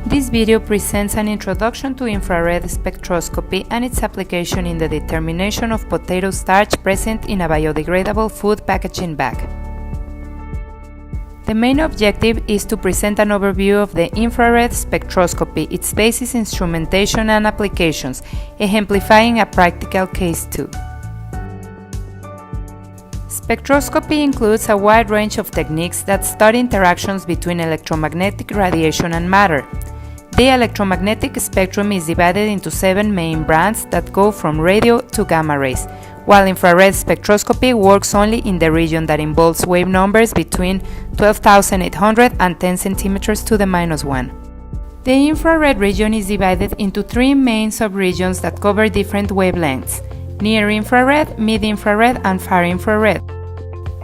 This video presents an introduction to infrared spectroscopy and its application in the determination of potato starch present in a biodegradable food packaging bag. The main objective is to present an overview of the infrared spectroscopy, its basis, instrumentation, and applications, exemplifying a practical case too. Spectroscopy includes a wide range of techniques that study interactions between electromagnetic radiation and matter. The electromagnetic spectrum is divided into 7 main bands that go from radio to gamma rays, while infrared spectroscopy works only in the region that involves wave numbers between 12,800 and 10 centimeters to the -1. The infrared region is divided into 3 main subregions that cover different wavelengths: near infrared, mid-infrared, and far infrared.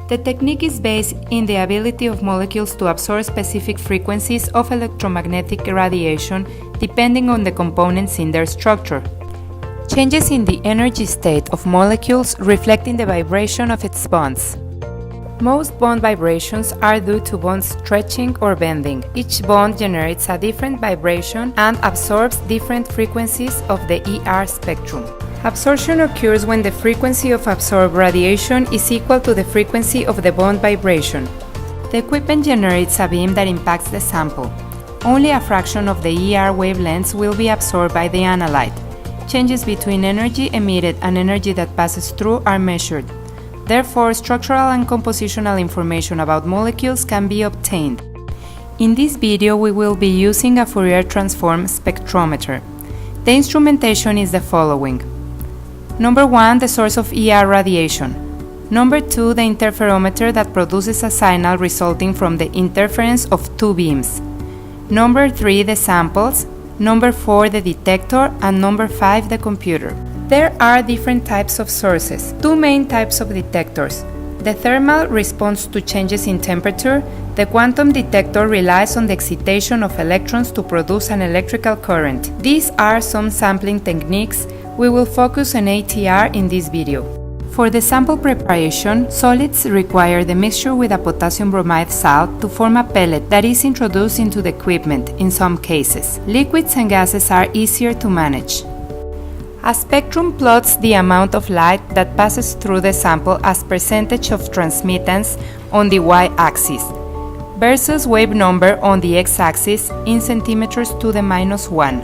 The technique is based in the ability of molecules to absorb specific frequencies of electromagnetic radiation depending on the components in their structure. Changes in the energy state of molecules reflecting the vibration of its bonds. Most bond vibrations are due to bond stretching or bending. Each bond generates a different vibration and absorbs different frequencies of the ER spectrum. Absorption occurs when the frequency of absorbed radiation is equal to the frequency of the bond vibration. The equipment generates a beam that impacts the sample. Only a fraction of the ER wavelengths will be absorbed by the analyte. Changes between energy emitted and energy that passes through are measured. Therefore, structural and compositional information about molecules can be obtained. In this video, we will be using a Fourier transform spectrometer. The instrumentation is the following. Number 1, the source of ER radiation. Number 2, the interferometer that produces a signal resulting from the interference of 2 beams. Number 3, the samples. Number 4, the detector, and number 5, the computer. There are different types of sources. 2 main types of detectors. The thermal responds to changes in temperature. The quantum detector relies on the excitation of electrons to produce an electrical current. These are some sampling techniques. We will focus on ATR in this video. For the sample preparation, solids require the mixture with a potassium bromide salt to form a pellet that is introduced into the equipment in some cases. Liquids and gases are easier to manage. A spectrum plots the amount of light that passes through the sample as percentage of transmittance on the y-axis versus wave number on the x-axis in centimeters to the -1.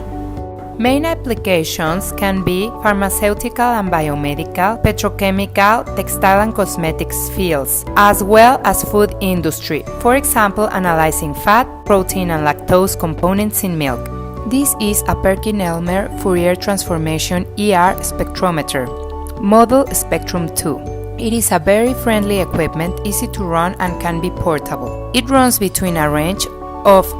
Main applications can be pharmaceutical and biomedical, petrochemical, textile and cosmetics fields, as well as food industry, for example analyzing fat, protein and lactose components in milk. This is a Perkin-Elmer Fourier transformation ER spectrometer, model Spectrum 2. It is a very friendly equipment, easy to run and can be portable. It runs between a range of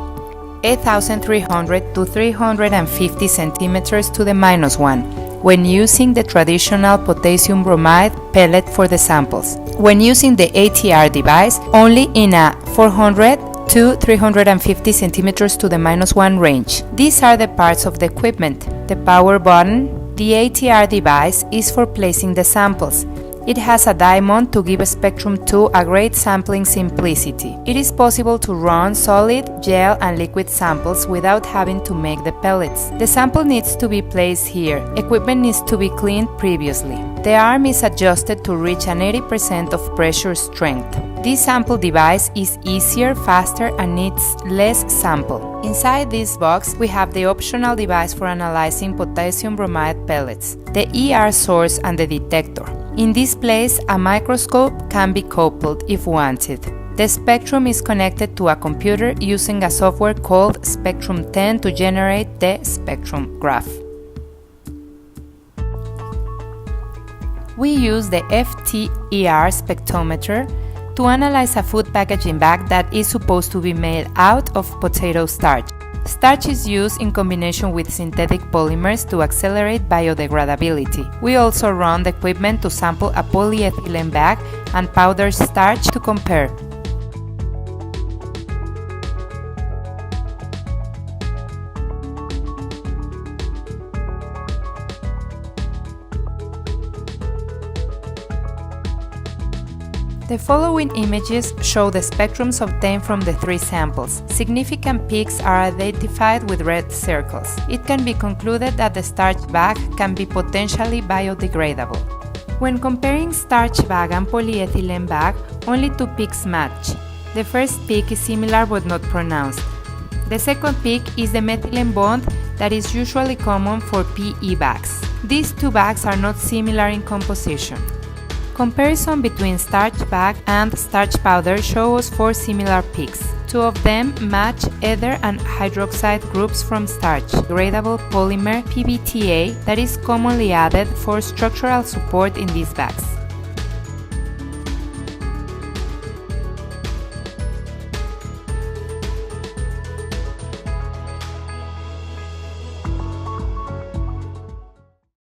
8,300 to 350 centimeters to the -1 when using the traditional potassium bromide pellet for the samples. When using the ATR device, only in a 400 to 350 centimeters to the -1 range. These are the parts of the equipment. The power button. The ATR device is for placing the samples. It has a diamond to give Spectrum 2 a great sampling simplicity. It is possible to run solid, gel, and liquid samples without having to make the pellets. The sample needs to be placed here. Equipment needs to be cleaned previously. The arm is adjusted to reach an 80% of pressure strength. This sample device is easier, faster, and needs less sample. Inside this box, we have the optional device for analyzing potassium bromide pellets, the ER source, and the detector. In this place, a microscope can be coupled if wanted. The spectrum is connected to a computer using a software called Spectrum 10 to generate the spectrum graph. We use the FTER spectrometer to analyze a food packaging bag that is supposed to be made out of potato starch. Starch is used in combination with synthetic polymers to accelerate biodegradability. We also run the equipment to sample a polyethylene bag and powdered starch to compare. The following images show the spectrums obtained from the 3 samples. Significant peaks are identified with red circles. It can be concluded that the starch bag can be potentially biodegradable. When comparing starch bag and polyethylene bag, only 2 peaks match. The first peak is similar but not pronounced. The second peak is the methylene bond that is usually common for PE bags. These 2 bags are not similar in composition. Comparison between starch bag and starch powder shows 4 similar peaks. 2 of them match ether and hydroxide groups from starch, degradable polymer PBTA that is commonly added for structural support in these bags.